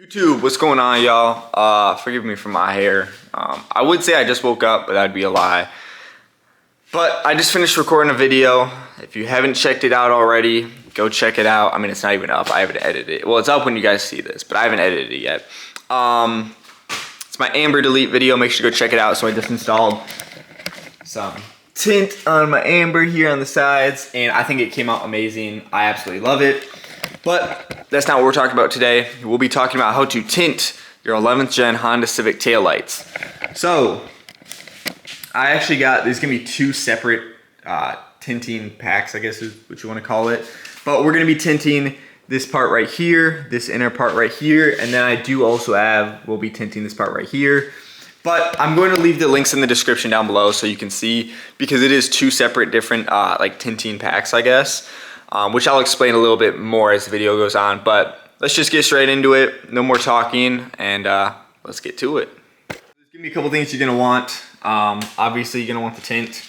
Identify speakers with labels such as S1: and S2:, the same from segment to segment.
S1: YouTube, what's going on, y'all? Forgive me for my hair. I would say I just woke up, but that'd be a lie. But I just finished recording a video. If you haven't checked it out already, go check it out. I mean, it's not even up. I haven't edited it. Well, it's up when you guys see this, but I haven't edited it yet. It's my amber delete video. Make sure to go check it out. So I just installed some tint on my amber here on the sides, and I think it came out amazing. I absolutely love it. But that's not what we're talking about today. We'll be talking about how to tint your 11th gen Honda Civic taillights. So, I actually got, there's gonna be two separate tinting packs, I guess is what you wanna call it. But we're gonna be tinting this part right here, this inner part right here, and then I do also have, we'll be tinting this part right here. But I'm going to leave the links in the description down below so you can see, because it is two separate different like tinting packs, I guess. Which I'll explain a little bit more as the video goes on, but let's just get straight into it. No more talking, and let's get to it. There's gonna be a couple things you're gonna want. Obviously, you're gonna want the tint.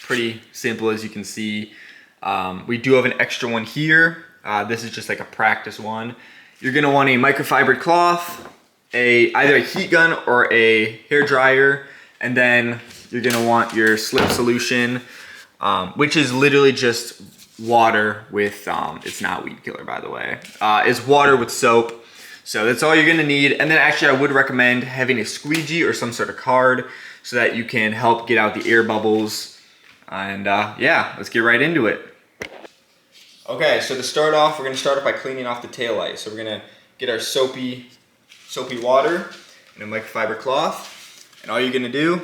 S1: Pretty simple, as you can see. We do have an extra one here. This is just like a practice one. You're gonna want a microfiber cloth, either a heat gun or a hair dryer, and then you're gonna want your slip solution, which is literally just water with, it's not weed killer, by the way. It's water with soap. So that's all you're gonna need. And then actually I would recommend having a squeegee or some sort of card so that you can help get out the air bubbles. And yeah, let's get right into it. Okay, so to start off, we're gonna start off by cleaning off the taillight. So we're gonna get our soapy water and a microfiber cloth. And all you're gonna do,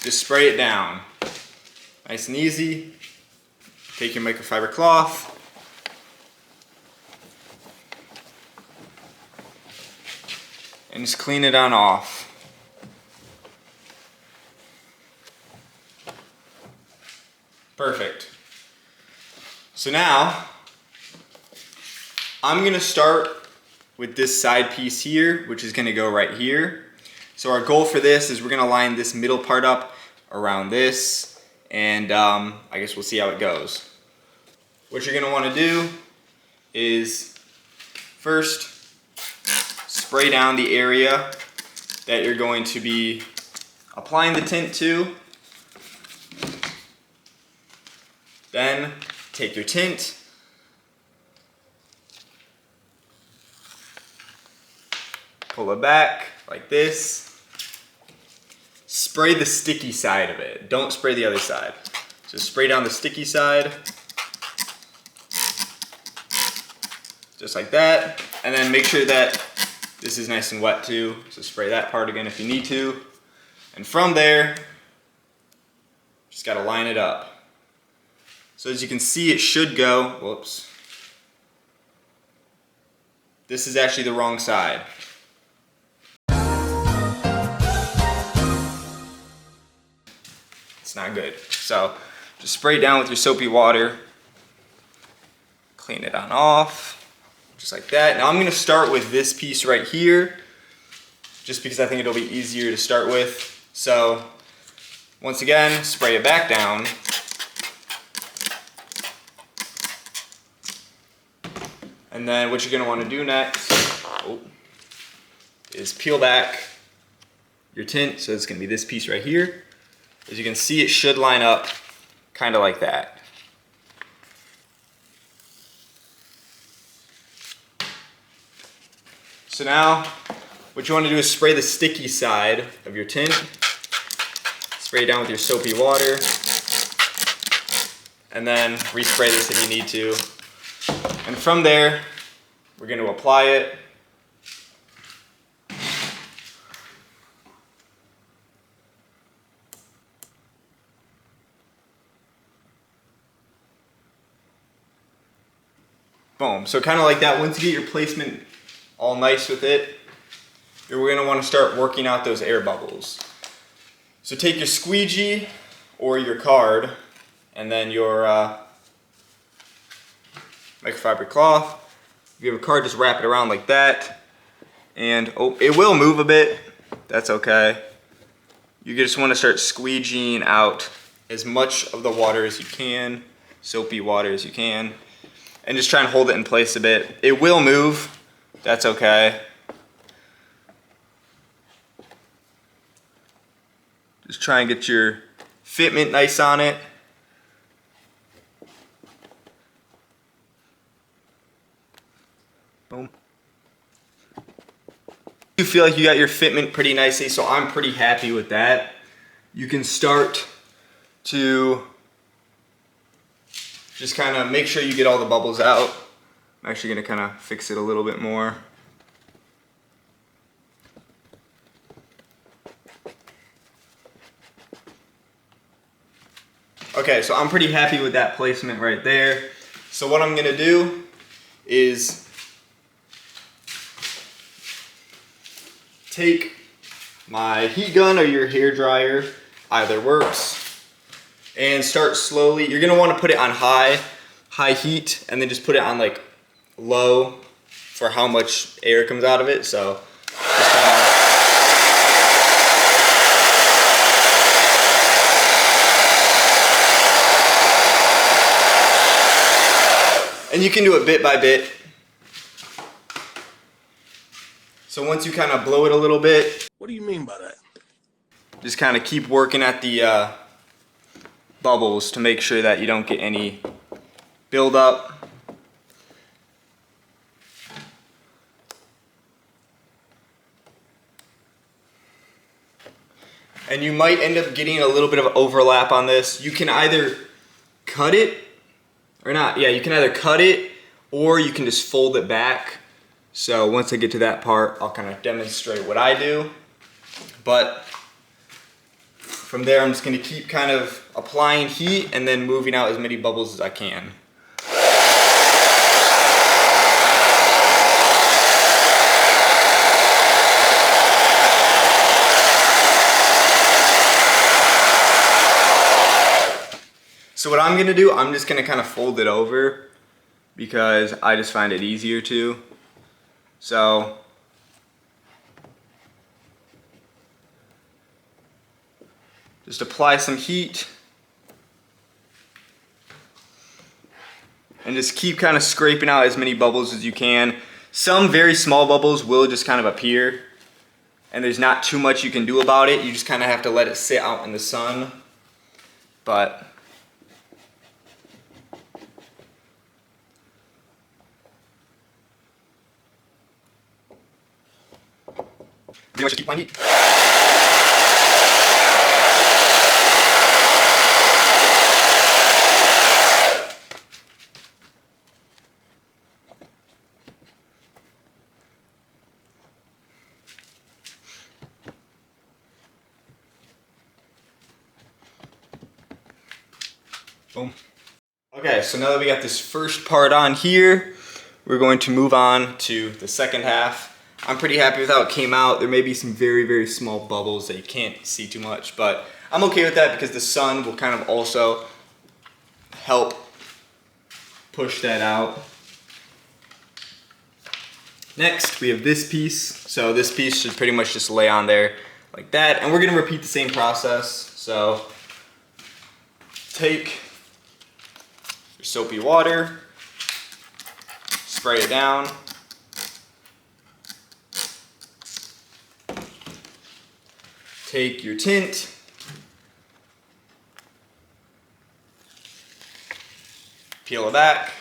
S1: just spray it down. Nice and easy. Take your microfiber cloth. And just clean it on off. Perfect. So now, I'm gonna start with this side piece here, which is gonna go right here. So our goal for this is we're gonna line this middle part up around this, and I guess we'll see how it goes. What you're gonna wanna do is first spray down the area that you're going to be applying the tint to. Then take your tint, pull it back like this. Spray the sticky side of it. Don't spray the other side. Just spray down the sticky side. Just like that. And then make sure that this is nice and wet too. So spray that part again if you need to. And from there, just gotta line it up. So as you can see, it should go, whoops. This is actually the wrong side. It's not good. So just spray it down with your soapy water. Clean it on off, just like that. Now I'm gonna start with this piece right here, just because I think it'll be easier to start with. So once again, spray it back down. And then what you're gonna wanna do next is peel back your tint. So it's gonna be this piece right here. As you can see, it should line up kind of like that. So now, what you want to do is spray the sticky side of your tint. Spray it down with your soapy water. And then respray this if you need to. And from there, we're going to apply it. Boom. So kind of like that. Once you get your placement all nice with it, we're going to want to start working out those air bubbles. So take your squeegee or your card and then your microfiber cloth. If you have a card, just wrap it around like that. And it will move a bit. That's okay. You just want to start squeegeeing out as much of the water as you can. soapy water as you can. And just try and hold it in place a bit. It will move, that's okay. Just try and get your fitment nice on it. Boom. You feel like you got your fitment pretty nicely, so I'm pretty happy with that. You can start to just kind of make sure you get all the bubbles out. I'm actually going to kind of fix it a little bit more. Okay, so I'm pretty happy with that placement right there. So what I'm gonna do is take my heat gun or your hair dryer, either works, and start slowly. You're gonna wanna put it on high heat, and then just put it on like low for how much air comes out of it. So just kinda, and you can do it bit by bit. So once you kind of blow it a little bit.
S2: What do you mean by that?
S1: Just kind of keep working at the bubbles to make sure that you don't get any buildup. And you might end up getting a little bit of overlap on this. You can either cut it or not. Yeah, you can either cut it or you can just fold it back. So once I get to that part, I'll kind of demonstrate what I do. But from there, I'm just going to keep kind of applying heat and then moving out as many bubbles as I can. So what I'm going to do, I'm just going to kind of fold it over because I just find it easier to. So just apply some heat and just keep kind of scraping out as many bubbles as you can. Some very small bubbles will just kind of appear and there's not too much you can do about it. You just kind of have to let it sit out in the sun. But pretty much keep my heat. Boom. Okay, so now that we got this first part on here, we're going to move on to the second half. I'm pretty happy with how it came out. There may be some very, very small bubbles that you can't see too much, but I'm okay with that because the sun will kind of also help push that out. Next, we have this piece. So this piece should pretty much just lay on there like that, and we're gonna repeat the same process. So take your soapy water, spray it down. Take your tint, peel it back,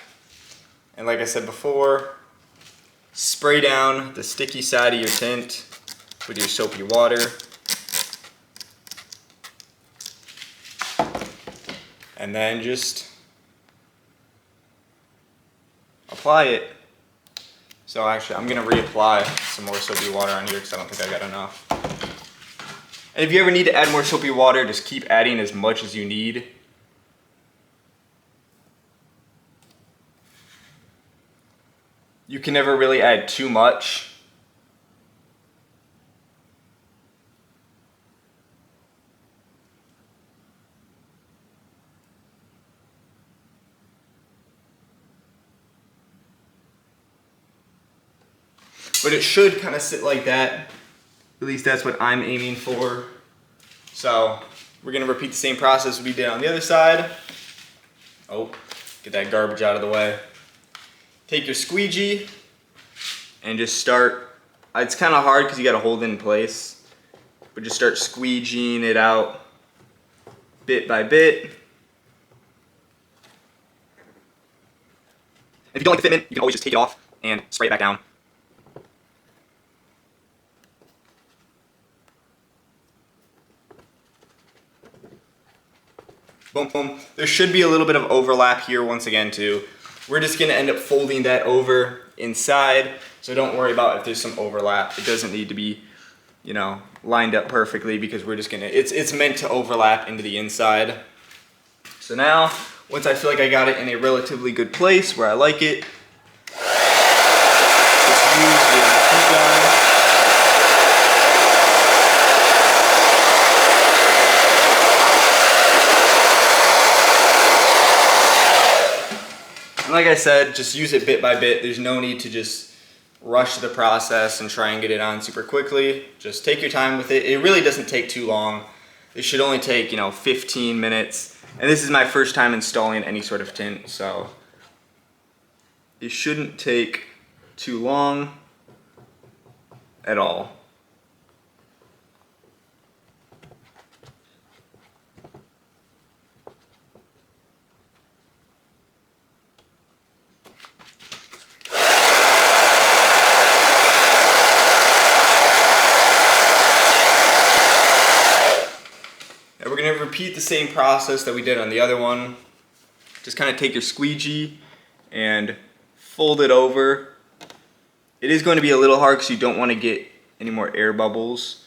S1: and like I said before, spray down the sticky side of your tint with your soapy water. And then just apply it. So actually, I'm gonna reapply some more soapy water on here because I don't think I got enough. And if you ever need to add more soapy water, just keep adding as much as you need. You can never really add too much. But it should kind of sit like that. At least that's what I'm aiming for. So we're gonna repeat the same process we did on the other side. Oh, Get that garbage out of the way. Take your squeegee and just start. It's kind of hard because you got to hold it in place, but just start squeegeeing it out bit by bit. If you don't like the fitment, you can always just take it off and spray it back down. Boom, boom. There should be a little bit of overlap here once again too. We're just gonna end up folding that over inside, so don't worry about if there's some overlap. It doesn't need to be, you know, lined up perfectly because we're just gonna, it's meant to overlap into the inside. So now, once I feel like I got it in a relatively good place where I like it, just use the heat gun. And like I said, just use it bit by bit. There's no need to just rush the process and try and get it on super quickly. Just take your time with it. It really doesn't take too long. It should only take, 15 minutes. And this is my first time installing any sort of tint, so it shouldn't take too long at all. And we're going to repeat the same process that we did on the other one. Just kind of take your squeegee and fold it over. It is going to be a little hard because you don't want to get any more air bubbles.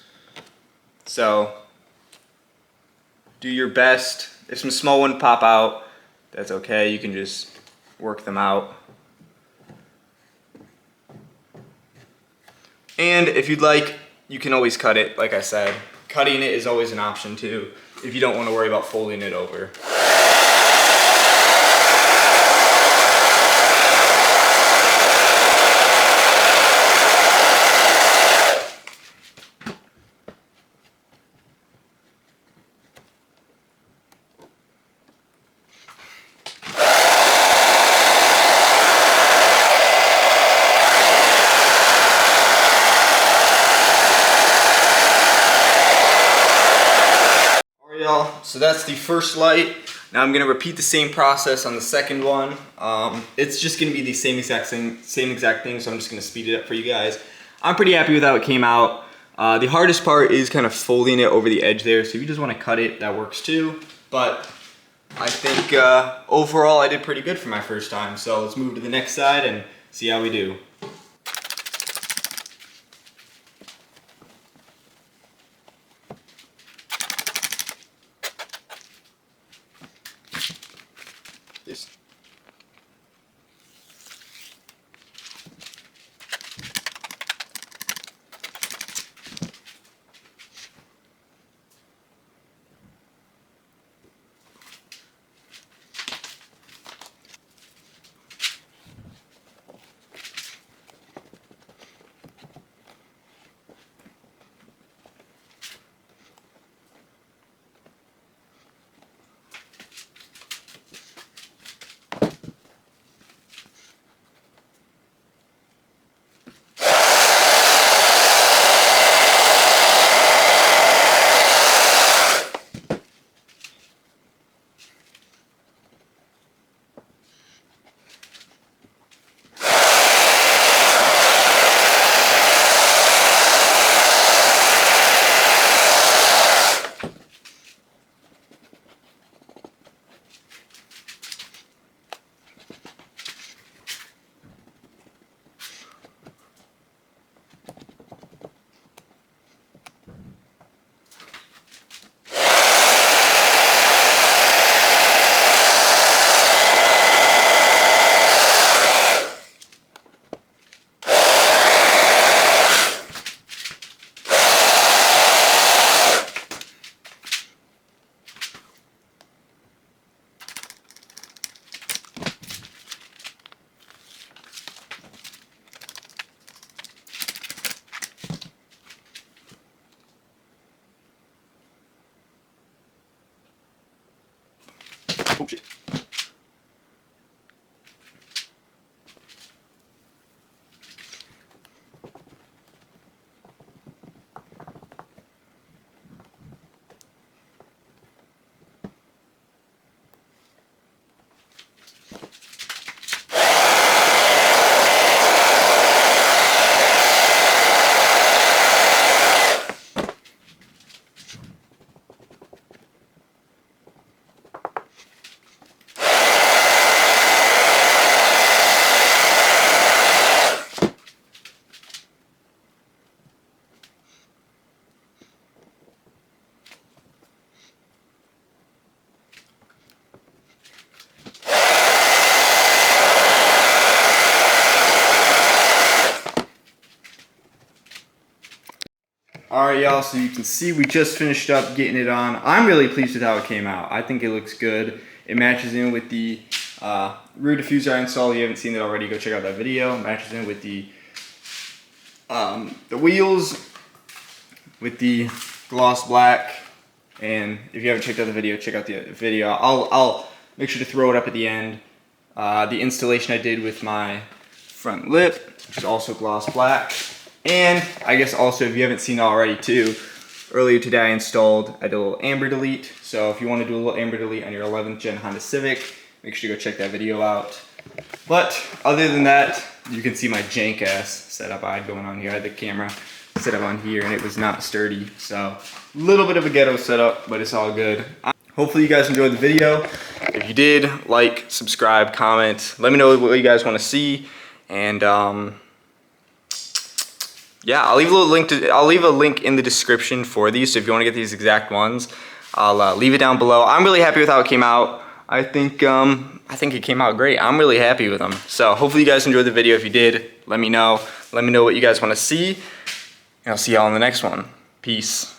S1: So do your best. If some small ones pop out, that's okay. You can just work them out. And if you'd like, you can always cut it, like I said. Cutting it is always an option too, if you don't want to worry about folding it over. So that's the first light. Now I'm gonna repeat the same process on the second one. It's just gonna be the same exact thing, so I'm just gonna speed it up for you guys. I'm pretty happy with how it came out. The hardest part is kind of folding it over the edge there, so if you just wanna cut it, that works too. But I think overall I did pretty good for my first time. So let's move to the next side and see how we do. This. Oh shit. Alright y'all, so you can see we just finished up getting it on. I'm really pleased with how it came out. I think it looks good. It matches in with the rear diffuser I installed. If you haven't seen it already, go check out that video. It matches in with the wheels, with the gloss black. And if you haven't checked out the video, check out the video. I'll make sure to throw it up at the end. The installation I did with my front lip, which is also gloss black. And I guess also, if you haven't seen it already too, earlier today I did a little amber delete. So if you want to do a little amber delete on your 11th gen Honda Civic, make sure to go check that video out. But other than that, you can see my jank ass setup I had going on here. I had the camera set up on here and it was not sturdy. So a little bit of a ghetto setup, but it's all good. Hopefully you guys enjoyed the video. If you did, like, subscribe, comment. Let me know what you guys want to see. And yeah, I'll leave a link in the description for these. So if you want to get these exact ones, I'll leave it down below. I'm really happy with how it came out. I think it came out great. I'm really happy with them. So hopefully you guys enjoyed the video. If you did, let me know. Let me know what you guys want to see. And I'll see y'all in the next one. Peace.